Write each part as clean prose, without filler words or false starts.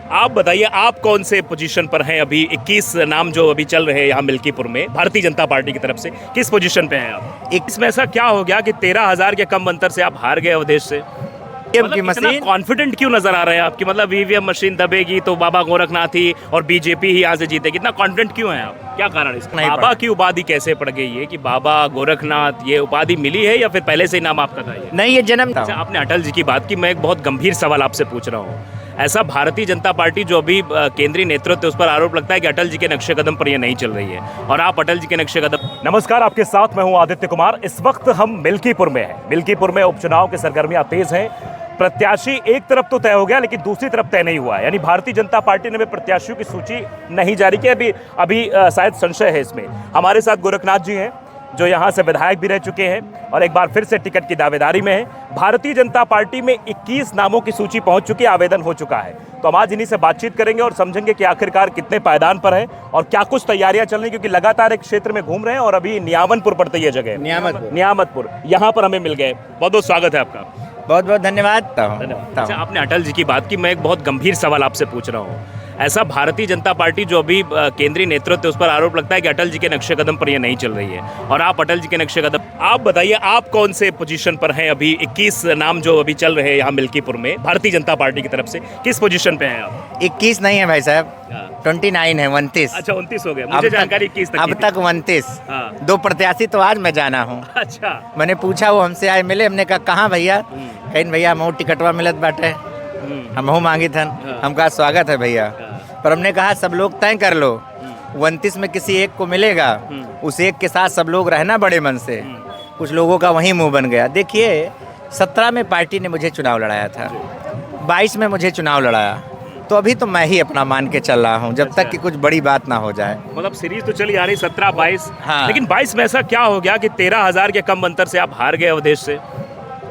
आप बताइए, आप कौन से पोजीशन पर हैं अभी? 21 नाम जो अभी चल रहे हैं यहाँ मिल्कीपुर में भारतीय जनता पार्टी की तरफ से, किस पोजीशन पे हैं आप? 21 में ऐसा क्या हो गया कि 13,000 के कम अंतर से आप हार गए अवधेश से? की मशीन कॉन्फिडेंट क्यों नजर आ रहे हैं आपकी? मतलब ईवीएम मशीन दबेगी तो बाबा गोरखनाथ ही और बीजेपी ही यहाँ से जीतेगी, इतना कॉन्फिडेंट क्यों है आप? क्या कारण है इसका? बाबा की उपाधि कैसे पड़ गई है कि बाबा गोरखनाथ, ये उपाधि मिली है या फिर पहले से ही नाम आपका था ये? नहीं, ये जन्म था। अच्छा, आपने अटल जी की बात की, मैं एक बहुत गंभीर सवाल आपसे पूछ रहा हूँ। ऐसा भारतीय जनता पार्टी जो अभी केंद्रीय नेतृत्व है, उस पर आरोप लगता है कि अटल जी के नक्शे कदम पर ये नहीं चल रही है और आप अटल जी के नक्शे कदम। नमस्कार, आपके साथ मैं हूं आदित्य कुमार। इस वक्त हम मिल्कीपुर में हैं। मिल्कीपुर में उपचुनाव की सरगर्मियां तेज हैं। प्रत्याशी एक तरफ तो तय हो गया, लेकिन दूसरी तरफ तय नहीं हुआ है। यानी भारतीय जनता पार्टी ने भी प्रत्याशियों की सूची नहीं जारी की। अभी शायद संशय है इसमें। हमारे साथ गोरखनाथ जी हैं जो यहाँ से विधायक भी रह चुके हैं और एक बार फिर से टिकट की दावेदारी में है। भारतीय जनता पार्टी में 21 नामों की सूची पहुंच चुकी है, आवेदन हो चुका है। तो हम आज इन्हीं से बातचीत करेंगे और समझेंगे कि आखिरकार कितने पायदान पर हैं और क्या कुछ तैयारियां चल रही, क्योंकि लगातार एक क्षेत्र में घूम रहे हैं और अभी नियामनपुर पड़ती है जगह, नियामतपुर, यहाँ पर हमें मिल गए। बहुत बहुत स्वागत है आपका। बहुत बहुत धन्यवाद। अच्छा, आपने अटल जी की बात की, मैं एक बहुत गंभीर सवाल आपसे पूछ रहा हूँ। ऐसा भारतीय जनता पार्टी जो अभी केंद्रीय नेतृत्व है, उस पर आरोप लगता है कि अटल जी के नक्शे कदम पर ये नहीं चल रही है और आप अटल जी के नक्शे कदम। आप बताइए, आप कौन से पोजीशन पर हैं अभी? 21 नाम जो अभी चल रहे हैं यहाँ मिल्कीपुर में भारतीय जनता पार्टी की तरफ से, किस पोजीशन पे हैं आप? 21 नहीं है भाई साहब, 29 है, 29। अच्छा, 29 हो गए। मुझे जानकारी 21 तक अब तक 29। हाँ। 2 प्रत्याशी तो आज मैं जाना हूँ। अच्छा, मैंने पूछा, वो हमसे आए मिले, हमने कहा कहाँ भैया? कहीं भैया हमहू टिकटवा मिलत बाटे, हमहू मांगी थन। हम कहा स्वागत है भैया, पर हमने कहा सब लोग तय कर लो, 29 में किसी एक को मिलेगा, उस एक के साथ सब लोग रहना बड़े मन से। कुछ लोगों का वहीं मुंह बन गया। देखिए, 17 में पार्टी ने मुझे चुनाव लड़ाया था, 22 में मुझे चुनाव लड़ाया, तो अभी तो मैं ही अपना मान के चल रहा हूँ जब तक कि कुछ बड़ी बात ना हो जाए। मतलब सीरीज तो चली आ रही 17-22। हाँ। लेकिन 22 में ऐसा क्या हो गया कि 13,000 के कम अंतर से आप हार गए अवधेश से?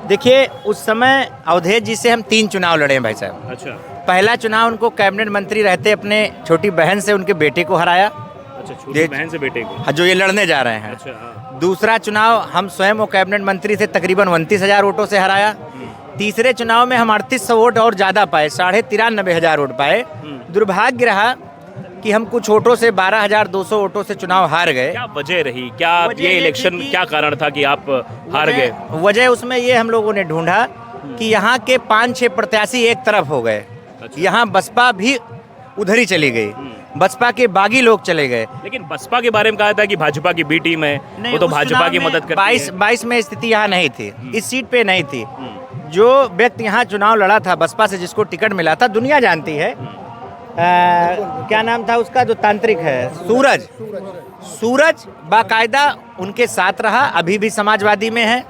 देखिए, उस समय अवधेश जी से हम 3 चुनाव लड़े हैं भाई साहब। अच्छा। पहला चुनाव उनको कैबिनेट मंत्री रहते अपने छोटी बहन से उनके बेटे को हराया। अच्छा, छोटी बहन से बेटे को? जो ये लड़ने जा रहे हैं। अच्छा, हाँ। दूसरा चुनाव हम स्वयं वो कैबिनेट मंत्री से तकरीबन 29,000 वोटों से हराया। तीसरे चुनाव में हम 3800 वोट और ज़्यादा पाए, 93,500 वोट पाए। दुर्भाग्य रहा कि हम कुछ वोटों से 12,200 वोटों से चुनाव हार गए। क्या वजह रही? क्या ये इलेक्शन क्या कारण था कि आप हार गए? वजह उसमें ये हम लोगों ने ढूंढा कि यहाँ के 5-6 प्रत्याशी एक तरफ हो गए। अच्छा। यहाँ बसपा भी उधर ही चली गई, बसपा के बागी लोग चले गए। लेकिन बसपा के बारे में कहा था कि भाजपा की बी टीम है, वो तो भाजपा की मदद करती है। 22 में स्थिति यहाँ नहीं थी, इस सीट पे नहीं थी। जो व्यक्ति यहाँ चुनाव लड़ा था बसपा से, जिसको टिकट मिला था, दुनिया जानती है। क्या नाम था उसका जो तांत्रिक है? सूरज बाकायदा उनके साथ रहा, अभी भी समाजवादी में है।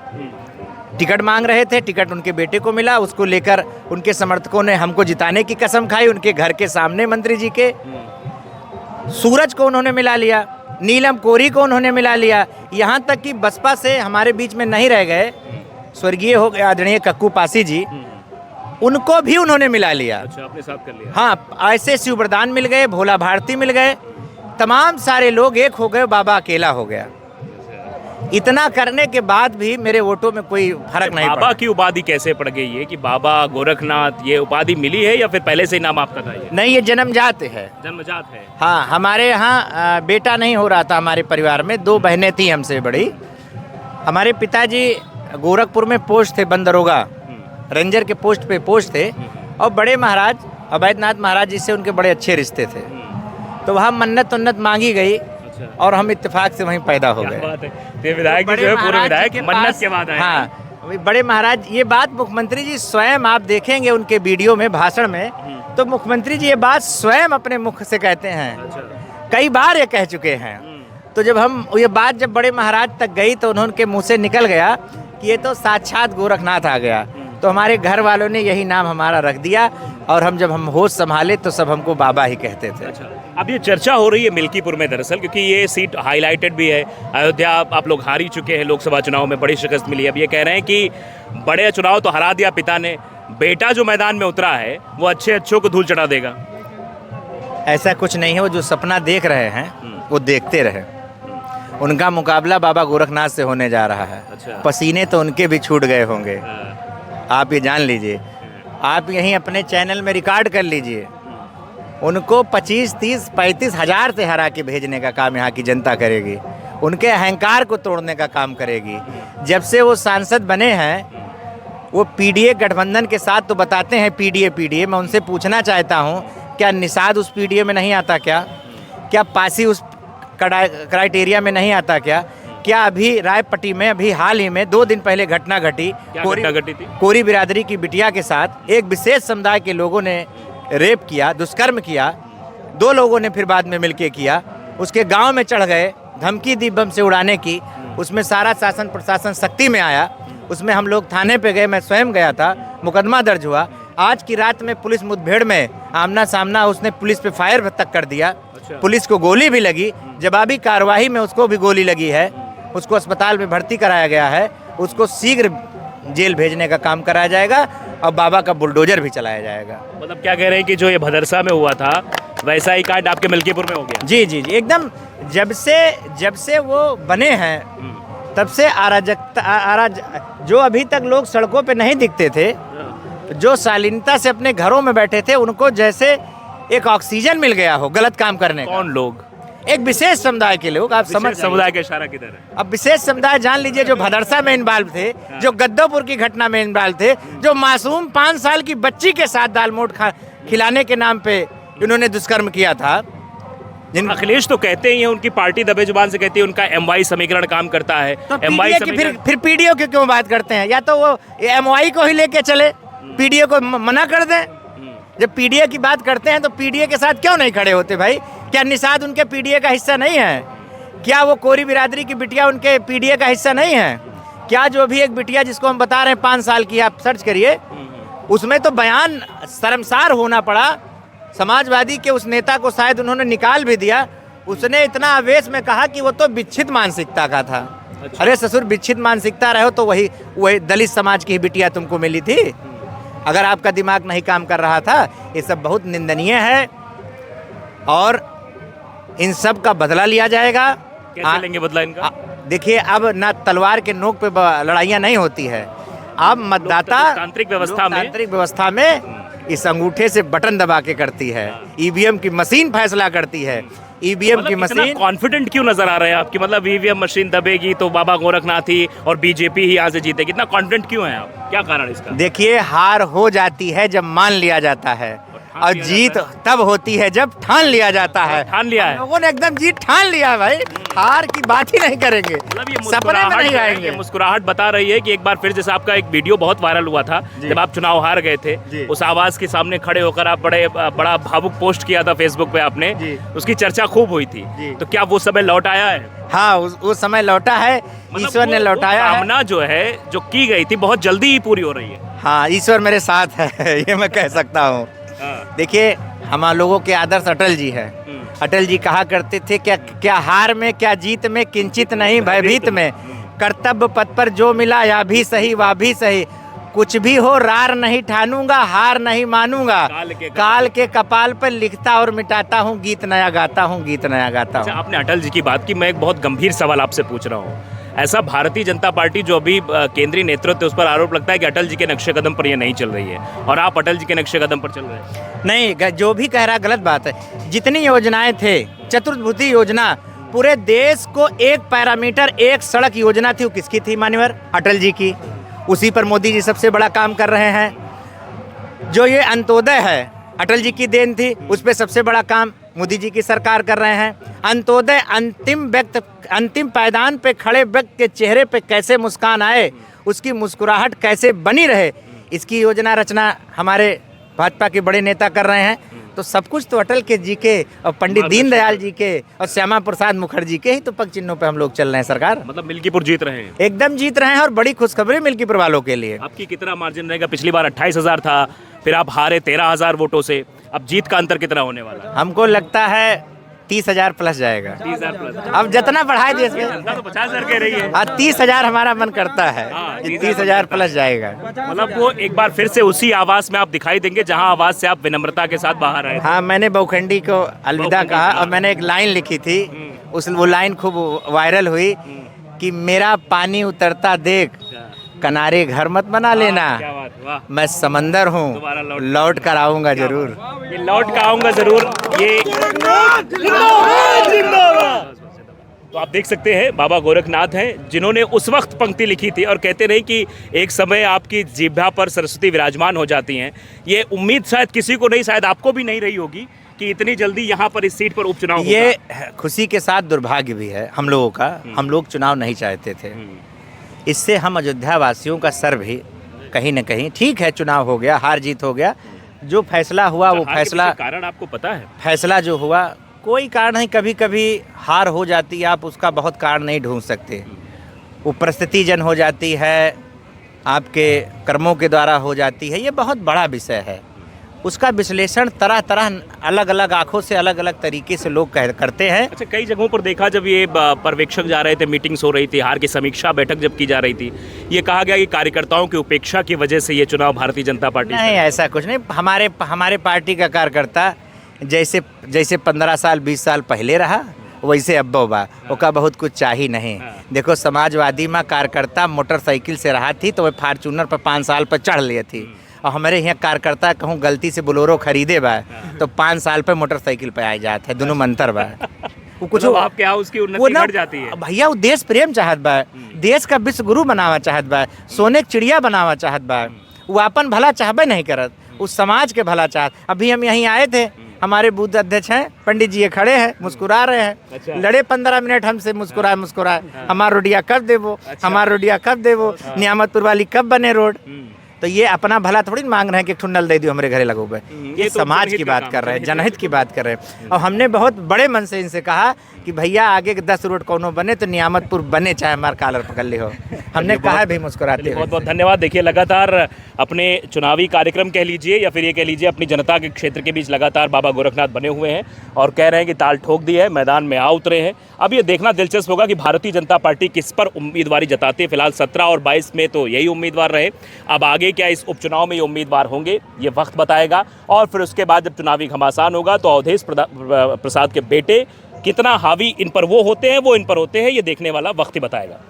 टिकट मांग रहे थे, टिकट उनके बेटे को मिला, उसको लेकर उनके समर्थकों ने हमको जिताने की कसम खाई उनके घर के सामने मंत्री जी के। सूरज को उन्होंने मिला लिया, नीलम कोरी को उन्होंने मिला लिया, यहाँ तक कि बसपा से हमारे बीच में नहीं रह गए, स्वर्गीय हो गए आदरणीय कक्कू पासी जी, उनको भी उन्होंने मिला लिया। अच्छा, अपने साथ कर लिया। हाँ, ऐसे शिवप्रदान मिल गए, भोला भारती मिल गए, तमाम सारे लोग एक हो गए, बाबा अकेला हो गया। इतना करने के बाद भी मेरे वोटों में कोई फर्क नहीं पड़ा। बाबा की उपाधि कैसे पड़ गई है कि बाबा गोरखनाथ, ये उपाधि मिली है या फिर पहले से ही नाम आपका था ये? नहीं, ये जन्मजात है। जन्मजात है। हाँ, हमारे यहाँ बेटा नहीं हो रहा था। हमारे परिवार में 2 बहनें थी हमसे बड़ी। हमारे पिताजी गोरखपुर में पोस्ट थे, बंदरोगा रेंजर के पोस्ट पे पोस्ट थे, और बड़े महाराज अवैधनाथ महाराज जी से उनके बड़े अच्छे रिश्ते थे। तो वहाँ मन्नत उन्नत मांगी गई और हम इत्तेफाक से वहीं पैदा हो गए। तो विधायक जी जो है पूरे विधायक मन्नत के बाद आए। हाँ, बड़े महाराज, ये बात मुख्यमंत्री जी स्वयं, आप देखेंगे उनके वीडियो में, भाषण में, तो मुख्यमंत्री जी ये बात स्वयं अपने मुख से कहते हैं। कई बार ये कह चुके हैं। तो जब हम ये बात जब बड़े महाराज तक गई तो उन्होंने मुँह से निकल गया कि ये तो साक्षात गोरखनाथ आ गया। तो हमारे घर वालों ने यही नाम हमारा रख दिया, और हम जब हम होश संभाले तो सब हमको बाबा ही कहते थे। अच्छा, अब ये चर्चा हो रही है मिल्कीपुर में दरअसल, क्योंकि ये सीट हाईलाइटेड भी है। अयोध्या आप लोग हार ही चुके हैं, लोकसभा चुनाव में बड़ी शिकस्त मिली है। अब ये कह रहे हैं कि बड़े चुनाव तो हरा दिया पिता ने, बेटा जो मैदान में उतरा है वो अच्छों को धूल चढ़ा देगा। ऐसा कुछ नहीं है, वो जो सपना देख रहे हैं वो देखते रहे। उनका मुकाबला बाबा गोरखनाथ से होने जा रहा है। अच्छा। पसीने तो उनके भी छूट गए होंगे, आप ये जान लीजिए। आप यहीं अपने चैनल में रिकॉर्ड कर लीजिए उनको 25, 30, 35 हजार से हरा के भेजने का काम यहाँ की जनता करेगी। उनके अहंकार को तोड़ने का काम करेगी। जब से वो सांसद बने हैं, वो पीडीए गठबंधन के साथ तो बताते हैं पीडीए। मैं उनसे पूछना चाहता हूँ, क्या निषाद उस पीडीए में नहीं आता क्या पासी उस क्राइटेरिया में नहीं आता क्या अभी रायपट्टी में अभी हाल ही में 2 दिन पहले घटना घटी, कोरी बिरादरी की बिटिया के साथ एक विशेष समुदाय के लोगों ने रेप किया, दुष्कर्म किया। 2 लोगों ने फिर बाद में मिलके किया, उसके गांव में चढ़ गए, धमकी दी बम से उड़ाने की। उसमें सारा शासन प्रशासन सख्ती में आया। उसमें हम लोग थाने पे गए, मैं स्वयं गया था, मुकदमा दर्ज हुआ। आज की रात में पुलिस मुठभेड़ में आमना सामना उसने पुलिस पे फायर तक कर दिया। पुलिस को गोली भी लगी, जवाबी कार्रवाई में उसको भी गोली लगी है। उसको अस्पताल में भर्ती कराया गया है। उसको शीघ्र जेल भेजने का काम कराया जाएगा और बाबा का बुलडोजर भी चलाया जाएगा। मतलब क्या कह रहे हैं कि जो ये भदरसा में हुआ था वैसा ही कांड आपके मिल्कीपुर में हो गया? जी एकदम। जब से वो बने हैं तब से जो अभी तक लोग सड़कों पे नहीं दिखते थे, जो शालीनता से अपने घरों में बैठे थे, उनको जैसे एक ऑक्सीजन मिल गया हो गलत काम करने का। कौन लोग? एक विशेष समुदाय के लोग, आप समझ समुदाय का इशारा किधर है? अब विशेष समुदाय जान लीजिए, जो भदरसा में इन्वॉल्व थे, जो गद्दोपुर की घटना में इन्वॉल्व थे, जो मासूम 5 साल की बच्ची के साथ दालमोट खिलाने के नाम पे इन्होंने दुष्कर्म किया था। अखिलेश तो कहते ही हैं, उनकी पार्टी दबे जुबान से कहती है उनका एमवाई समीकरण काम करता है। तो फिर पीडीओ की क्यों बात करते हैं? या तो वो एमवाई को ही लेके चले, पीडीओ को मना कर दें। जब पीडीए की बात करते हैं तो पीडीए के साथ क्यों नहीं खड़े होते भाई? क्या निषाद उनके पीडीए का हिस्सा नहीं है? क्या वो कोरी बिरादरी की बिटिया उनके पीडीए का हिस्सा नहीं है? क्या जो भी एक बिटिया जिसको हम बता रहे हैं 5 साल की, आप सर्च करिए, उसमें तो बयान शर्मसार होना पड़ा। समाजवादी के उस नेता को शायद उन्होंने निकाल भी दिया। उसने इतना आवेश में कहा कि वो तो विच्छित मानसिकता का था। अरे ससुर, विच्छित मानसिकता रहे हो तो वही दलित समाज की बिटिया तुमको मिली थी। अगर आपका दिमाग नहीं काम कर रहा था, ये सब बहुत निंदनीय है और इन सब का बदला लिया जाएगा। कैसे लेंगे बदला इनका? देखिए, अब ना तलवार के नोक पे लड़ाइयाँ नहीं होती है। अब मतदाता तांत्रिक व्यवस्था में इस अंगूठे से बटन दबा के करती है। ईवीएम की मशीन फैसला करती है। ईवीएम की मशीन। कॉन्फिडेंट क्यों नजर आ रहे हैं आपकी? मतलब ईवीएम मशीन दबेगी तो बाबा गोरखनाथ ही और बीजेपी ही यहाँ से जीतेगी। कितना कॉन्फिडेंट क्यों है आप? क्या कारण इसका? देखिए, हार हो जाती है जब मान लिया जाता है और जीत तब होती है जब ठान लिया जाता है। ठान लिया है लोगों ने, एकदम जीत ठान लिया है भाई। हार की बात ही नहीं करेंगे, मतलब ये सपने में नहीं आएंगे। मुस्कुराहट बता रही है कि एक बार फिर, जैसे आपका एक वीडियो बहुत वायरल हुआ था जब आप चुनाव हार गए थे, उस आवाज के सामने खड़े होकर आप बड़ा भावुक पोस्ट किया था फेसबुक पे आपने, उसकी चर्चा खूब हुई थी। तो क्या वो समय लौट आया है? हाँ, वो समय लौटा है। मतलब ईश्वर ने लौटाया है। कामना जो है, जो की गई थी, बहुत जल्दी ही पूरी हो रही है। हाँ, ईश्वर मेरे साथ है, ये मैं कह सकता हूँ। देखिए, हम लोगों के आदर्श अटल जी है। अटल जी कहा करते थे, क्या हार में, क्या जीत में, किंचित नहीं भयभीत में, कर्तव्य पथ पर जो मिला या भी सही वह भी सही, कुछ भी हो रार नहीं ठानूंगा, हार नहीं मानूंगा, काल के कपाल पर लिखता और मिटाता हूँ, गीत नया गाता हूँ, गीत नया गाता हूँ। आपने अटल जी की बात की, मैं एक बहुत गंभीर सवाल आपसे पूछ रहा हूँ। ऐसा भारतीय जनता पार्टी जो अभी केंद्रीय नेतृत्व है, उस पर आरोप लगता है कि अटल जी के नक्शे कदम पर ये नहीं चल रही है और आप अटल जी के नक्शे कदम पर चल रहे हैं। नहीं, जो भी कह रहा गलत बात है। जितनी योजनाएं थे, चतुर्भुजी योजना, पूरे देश को एक पैरामीटर, एक सड़क योजना थी, वो किसकी थी मान्यवर? अटल जी की। उसी पर मोदी जी सबसे बड़ा काम कर रहे हैं। जो ये अंत्योदय है, अटल जी की देन थी, उस पर सबसे बड़ा काम मोदी जी की सरकार कर रहे हैं। अंत्योदय, अंतिम पायदान पे खड़े व्यक्ति के चेहरे पे कैसे मुस्कान आए, उसकी मुस्कुराहट कैसे बनी रहे, इसकी योजना रचना हमारे भाजपा के बड़े नेता कर रहे हैं। तो सब कुछ तो अटल के जी के और पंडित दीनदयाल जी के और श्यामा प्रसाद मुखर्जी के ही तो पग चिन्हों पे हम लोग चल रहे हैं सरकार। मतलब मिल्कीपुर जीत रहे हैं? एकदम जीत रहे हैं और बड़ी खुशखबरी मिल्कीपुर वालों के लिए। आपकी कितना मार्जिन रहेगा? पिछली बार 28,000 था, फिर आप हारे 13,000 वोटों से। अब जीत का अंतर कितना होने वाला है? हमको लगता है 30,000 प्लस जाएगा। 30,000 प्लस? अब जितना बढ़ाए देश में, तो 50,000 कह रही है। 30,000 हमारा मन करता है कि 30,000 प्लस जाएगा। मतलब वो एक बार फिर से उसी आवाज में आप दिखाई देंगे जहां आवाज से आप विनम्रता के साथ बाहर आए। हाँ, मैंने बहुखंडी को अलविदा कहा और मैंने एक लाइन लिखी थी, वो लाइन खूब वायरल हुई कि मेरा पानी उतरता देख, किनारे घर मत बना लेना। वाह। मैं समंदर हूँ, दोबारा लौट कर आऊँगा जरूर। ये लौट कर आऊंगा जरूर। ये तो आप देख सकते हैं बाबा गोरखनाथ हैं जिन्होंने उस वक्त पंक्ति लिखी थी और कहते नहीं कि एक समय आपकी जिह्वा पर सरस्वती विराजमान हो जाती हैं। ये उम्मीद शायद किसी को नहीं, शायद आपको भी नहीं रही होगी कि इतनी जल्दी यहाँ पर इस सीट पर उपचुनाव होगा। ये खुशी के साथ दुर्भाग्य भी है हम लोगों का। हम लोग चुनाव नहीं चाहते थे। इससे हम अयोध्या वासियों का सर भी कहीं न कहीं, ठीक है चुनाव हो गया, हार जीत हो गया, जो फैसला हुआ वो फैसला, कारण आपको पता है? फैसला जो हुआ कोई कारण नहीं, कभी कभी हार हो जाती है, आप उसका बहुत कारण नहीं ढूंढ सकते। वो परिस्थिति जन हो जाती है, आपके कर्मों के द्वारा हो जाती है, ये बहुत बड़ा विषय है। उसका विश्लेषण तरह तरह अलग अलग आंखों से अलग अलग तरीके से लोग करते हैं। अच्छा, कई जगहों पर देखा जब ये पर्यवेक्षक जा रहे थे, मीटिंग्स हो रही थी, हार की समीक्षा बैठक जब की जा रही थी, ये कहा गया कि कार्यकर्ताओं की उपेक्षा की वजह से ये चुनाव भारतीय जनता पार्टी नहीं, ऐसा कुछ नहीं। हमारे पार्टी का कार्यकर्ता जैसे 15 साल 20 साल पहले रहा वैसे अब बा ओका बहुत कुछ चाहिए नहीं। देखो समाजवादी में कार्यकर्ता मोटरसाइकिल से रहा थी तो वह फार्चूनर पर 5 साल पर चढ़ लिए थी, और हमारे यहाँ कार्यकर्ता कहूँ गलती से बोलोरो खरीदे बा तो 5 साल पर मोटरसाइकिल पर आ जाते हैं। दोनों मंतर बा। वो कुछ आपके यहाँ उसकी उन्नति घट जाती है भैया। वो देश प्रेम चाहत बा, देश का विश्व गुरु बनावा चाहत बा, सोने के चिड़िया बनावा चाहत बा। वो अपन भला चाहबे नहीं करत, उस समाज के भला चाहत। अभी हम यहीं आए थे, हमारे बूथ अध्यक्ष हैं पंडित जी, ये खड़े हैं मुस्कुरा रहे हैं। अच्छा। लड़े 15 मिनट हमसे, मुस्कुराए हमारा रोडिया कब देवो, हमारा रोडिया कब देवो, नियामतपुर वाली कब बने रोड। तो ये अपना भला थोड़ी मांग रहे हैं कि ठुन्नल दे दियो हमारे घरे लगो पे। ये तो समाज जनहित की का बात काम, कर रहे हैं, जनहित जनहित की बात कर रहे हैं। और हमने बहुत बड़े मन से इनसे कहा कि भैया आगे के 10 रोड कौनो बने तो नियामतपुर बने, चाहे हमारा कॉलर पकड़ ली हो। हमने कहा भी मुस्कुराते हुए। बहुत बहुत धन्यवाद। देखिए लगातार अपने चुनावी कार्यक्रम कह लीजिए या फिर ये कह लीजिए अपनी जनता के क्षेत्र के बीच लगातार बाबा गोरखनाथ बने हुए हैं और कह रहे हैं कि ताल ठोक दी है, मैदान में आ उतरे हैं। अब ये देखना दिलचस्प होगा कि भारतीय जनता पार्टी किस पर उम्मीदवारी जताती है। फिलहाल 17 और 22 में तो यही उम्मीदवार रहे। अब आगे क्या इस उपचुनाव में ये उम्मीदवार होंगे, ये वक्त बताएगा। और फिर उसके बाद जब चुनावी घमासान होगा तो अवधेश प्रसाद के बेटे कितना हावी इन पर वो होते हैं, वो इन पर होते हैं, ये देखने वाला वक्त ही बताएगा।